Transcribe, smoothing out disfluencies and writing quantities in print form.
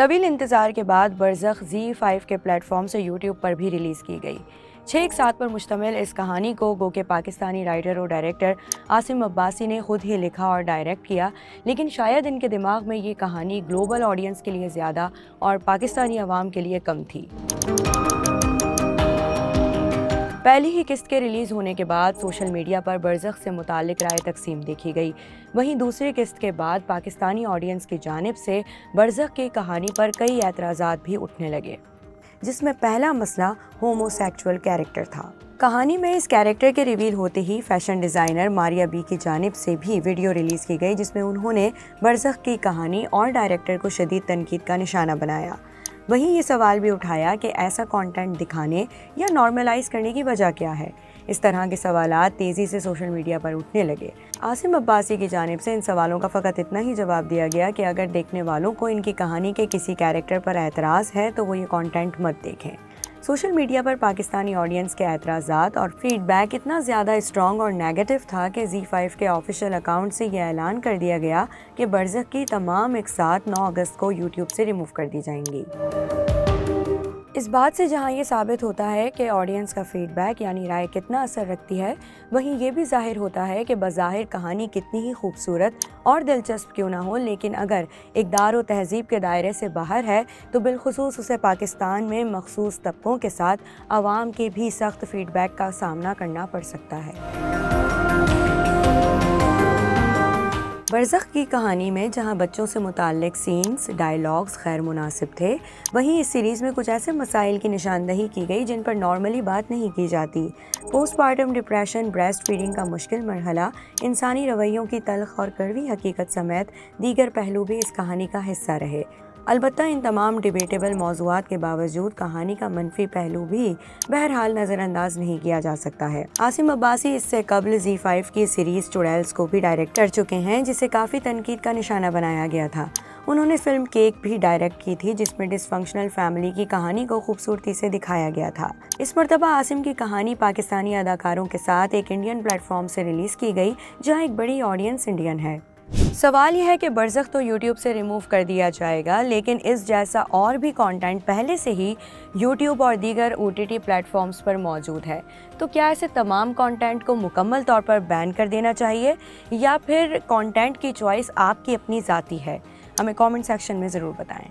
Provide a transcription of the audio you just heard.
तवील इंतज़ार के बाद बरज़ख ज़ी5 के प्लेटफॉर्म से यूट्यूब पर भी रिलीज़ की गई। 6 एक साथ पर मुश्तमिल इस कहानी को गो के पाकिस्तानी राइटर और डायरेक्टर आसिम अब्बासी ने खुद ही लिखा और डायरेक्ट किया, लेकिन शायद इनके दिमाग में ये कहानी ग्लोबल ऑडियंस के लिए ज़्यादा और पाकिस्तानी अवाम के लिए कम थी। पहली ही किस्त के रिलीज़ होने के बाद सोशल मीडिया पर बरज़ख से मुताल्लिक राय तकसीम देखी गई। वहीं दूसरी किस्त के बाद पाकिस्तानी ऑडियंस की जानिब से बरज़ख की कहानी पर कई एतराज़ात भी उठने लगे, जिसमें पहला मसला होमोसेक्सुअल कैरेक्टर था। कहानी में इस कैरेक्टर के रिवील होते ही फैशन डिज़ाइनर मारिया बी की जानिब से भी वीडियो रिलीज़ की गई, जिसमें उन्होंने बरज़ख की कहानी और डायरेक्टर को शदीद तनकीद का निशाना बनाया। वहीं ये सवाल भी उठाया कि ऐसा कंटेंट दिखाने या नॉर्मलाइज करने की वजह क्या है। इस तरह के सवालात तेज़ी से सोशल मीडिया पर उठने लगे। आसिम अब्बासी की जानिब से इन सवालों का फ़कत इतना ही जवाब दिया गया कि अगर देखने वालों को इनकी कहानी के किसी कैरेक्टर पर एतराज़ है तो वो ये कंटेंट मत देखें। सोशल मीडिया पर पाकिस्तानी ऑडियंस के एतराज़ात और फीडबैक इतना ज़्यादा स्ट्रॉन्ग और नेगेटिव था कि ज़ी5 के ऑफिशियल अकाउंट से यह ऐलान कर दिया गया कि बरज़ख की तमाम इकसात 9 अगस्त को यूट्यूब से रिमूव कर दी जाएंगी। इस बात से जहां ये साबित होता है कि ऑडियंस का फीडबैक यानी राय कितना असर रखती है, वहीं ये भी जाहिर होता है कि बज़ाहिर कहानी कितनी ही खूबसूरत और दिलचस्प क्यों ना हो, लेकिन अगर इक़दार व तहज़ीब के दायरे से बाहर है तो बिलखुसूस उसे पाकिस्तान में मखसूस तबकों के साथ आवाम के भी सख्त फीडबैक का सामना करना पड़ सकता है। बरज़ख की कहानी में जहां बच्चों से मुताल्लिक सीन्स, डायलॉग्स गैर मुनासिब थे, वहीं इस सीरीज़ में कुछ ऐसे मसाइल की निशानदही की गई जिन पर नॉर्मली बात नहीं की जाती। पोस्टपार्टम डिप्रेशन, ब्रेस्ट फीडिंग का मुश्किल मरहला, इंसानी रवैयों की तल्ख और कड़वी हकीकत समेत दीगर पहलू भी इस कहानी का हिस्सा रहे। अलबत्ता इन तमाम डिबेटेबल मौज़ूआत के बावजूद कहानी का मनफी पहलू भी बहरहाल नज़रअंदाज नहीं किया जा सकता है। आसिम अब्बासी इससे कबल ज़ी5 की सीरीज़ चुड़ैल्स को भी डायरेक्ट कर चुके हैं, जिसे काफ़ी तनकीद का निशाना बनाया गया था। उन्होंने फिल्म केक भी डायरेक्ट की थी, जिसमें डिसफंक्शनल फैमिली की कहानी को खूबसूरती से दिखाया गया था। इस मरतबा आसिम की कहानी पाकिस्तानी अदाकारों के साथ एक इंडियन प्लेटफॉर्म से रिलीज़ की गई, जहाँ एक बड़ी ऑडियंस इंडियन है। सवाल यह है कि बरज़ख तो यूट्यूब से रिमूव कर दिया जाएगा, लेकिन इस जैसा और भी कंटेंट पहले से ही यूट्यूब और दीगर OTT प्लेटफॉर्म्स पर मौजूद है, तो क्या ऐसे तमाम कंटेंट को मुकम्मल तौर पर बैन कर देना चाहिए या फिर कंटेंट की चॉइस आपकी अपनी ज़ाती है? हमें कमेंट सेक्शन में ज़रूर बताएं।